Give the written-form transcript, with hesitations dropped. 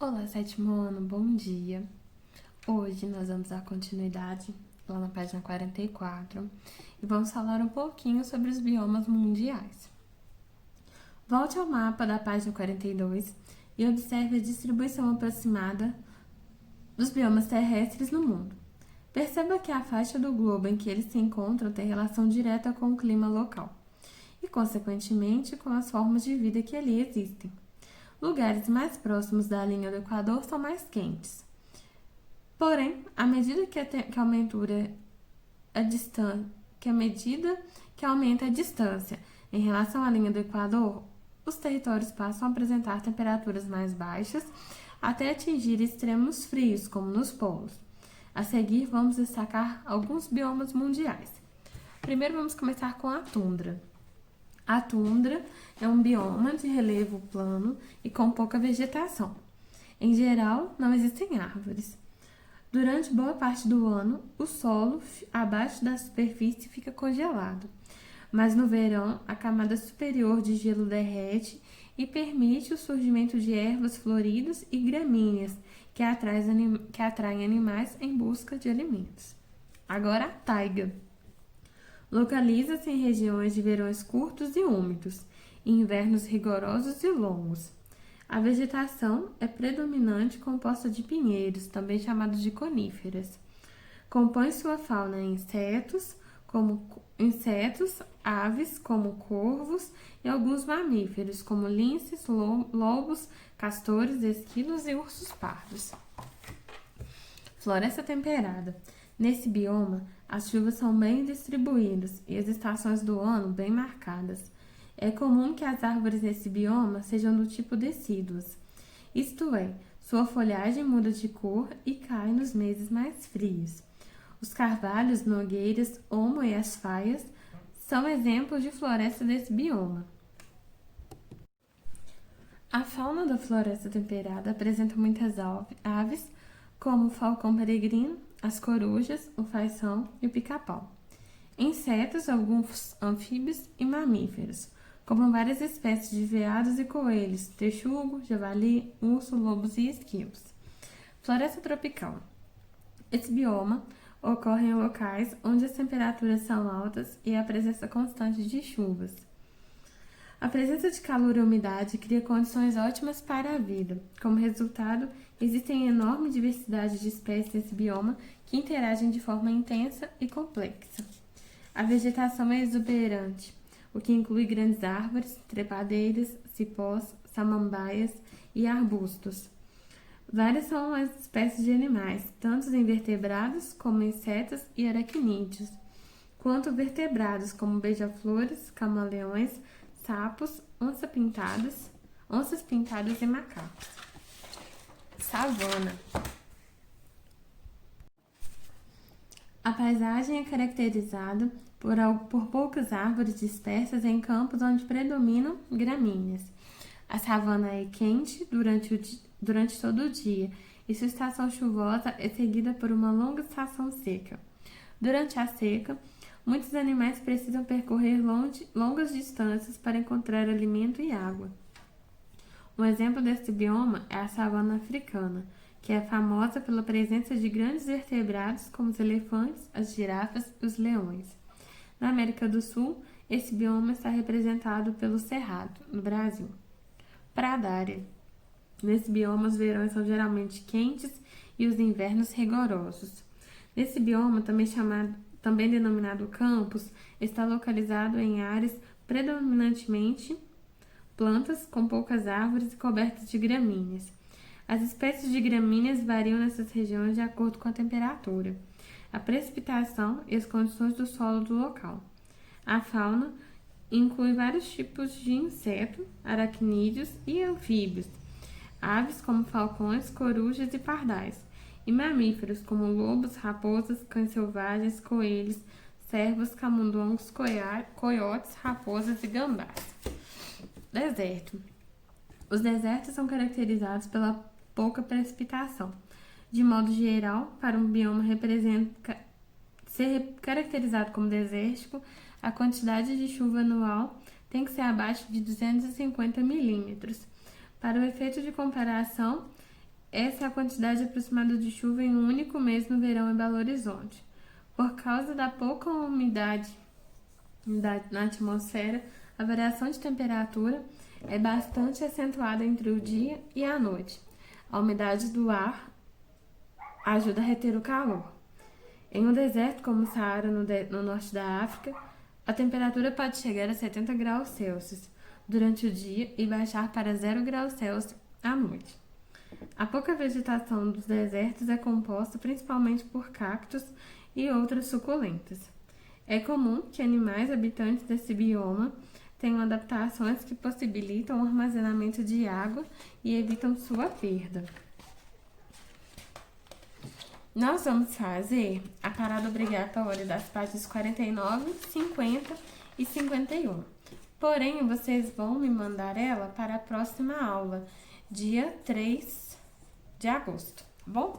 Olá, sétimo ano, bom dia. Hoje nós vamos dar continuidade lá na página 44 e vamos falar um pouquinho sobre os biomas mundiais. Volte ao mapa da página 42 e observe a distribuição aproximada dos biomas terrestres no mundo. Perceba que a faixa do globo em que eles se encontram tem relação direta com o clima local e, consequentemente, com as formas de vida que ali existem. Lugares mais próximos da linha do Equador são mais quentes. Porém, à medida que aumenta a distância em relação à linha do Equador, os territórios passam a apresentar temperaturas mais baixas até atingir extremos frios, como nos polos. A seguir, vamos destacar alguns biomas mundiais. Primeiro, vamos começar com a tundra. A tundra é um bioma de relevo plano e com pouca vegetação. Em geral, não existem árvores. Durante boa parte do ano, o solo abaixo da superfície fica congelado, mas no verão a camada superior de gelo derrete e permite o surgimento de ervas floridas e gramíneas que atraem animais em busca de alimentos. Agora a taiga. Localiza-se em regiões de verões curtos e úmidos, e invernos rigorosos e longos. A vegetação é predominante composta de pinheiros, também chamados de coníferas. Compõe sua fauna insetos, aves como corvos e alguns mamíferos como linces, lobos, castores, esquilos e ursos pardos. Floresta temperada. Nesse bioma, as chuvas são bem distribuídas e as estações do ano bem marcadas. É comum que as árvores nesse bioma sejam do tipo decíduas, isto é, sua folhagem muda de cor e cai nos meses mais frios. Os carvalhos, nogueiras, olmo e as faias são exemplos de floresta desse bioma. A fauna da floresta temperada apresenta muitas aves, como o falcão peregrino, as corujas, o faição e o pica-pau. Insetos, alguns anfíbios e mamíferos, como várias espécies de veados e coelhos, texugo, javali, urso, lobos e esquilos. Floresta tropical. Esse bioma ocorre em locais onde as temperaturas são altas e a presença constante de chuvas. A presença de calor e umidade cria condições ótimas para a vida. Como resultado, existem enorme diversidade de espécies nesse bioma que interagem de forma intensa e complexa. A vegetação é exuberante, o que inclui grandes árvores, trepadeiras, cipós, samambaias e arbustos. Várias são as espécies de animais, tanto os invertebrados como insetos e aracnídeos, quanto vertebrados como beija-flores, camaleões, sapos, onças pintadas e macacos. Savana. A paisagem é caracterizada por poucas árvores dispersas em campos onde predominam gramíneas. A savana é quente durante todo o dia e sua estação chuvosa é seguida por uma longa estação seca. Durante a seca, muitos animais precisam percorrer longas distâncias para encontrar alimento e água. Um exemplo desse bioma é a savana africana, que é famosa pela presença de grandes vertebrados como os elefantes, as girafas e os leões. Na América do Sul, esse bioma está representado pelo cerrado, no Brasil. Pradária. Nesse bioma, os verões são geralmente quentes e os invernos rigorosos. Nesse bioma, também denominado campos, está localizado em áreas predominantemente plantas com poucas árvores e cobertas de gramíneas. As espécies de gramíneas variam nessas regiões de acordo com a temperatura, a precipitação e as condições do solo do local. A fauna inclui vários tipos de insetos, aracnídeos e anfíbios, aves como falcões, corujas e pardais, e mamíferos como lobos, raposas, cães selvagens, coelhos, cervos, camundongos, coiotes, raposas e gambás. Deserto. Os desertos são caracterizados pela pouca precipitação. De modo geral, para um bioma ser caracterizado como desértico, a quantidade de chuva anual tem que ser abaixo de 250 milímetros. Para o efeito de comparação, Essa é a quantidade aproximada de chuva em um único mês no verão em Belo Horizonte. Por causa da pouca umidade na atmosfera, a variação de temperatura é bastante acentuada entre o dia e a noite. A umidade do ar ajuda a reter o calor. Em um deserto como o Saara, no norte da África, a temperatura pode chegar a 70 graus Celsius durante o dia e baixar para 0 graus Celsius à noite. A pouca vegetação dos desertos é composta principalmente por cactos e outras suculentas. É comum que animais habitantes desse bioma tenham adaptações que possibilitam o armazenamento de água e evitam sua perda. Nós vamos fazer a parada obrigatória das páginas 49, 50 e 51. Porém, vocês vão me mandar ela para a próxima aula, dia 3 de agosto, tá bom?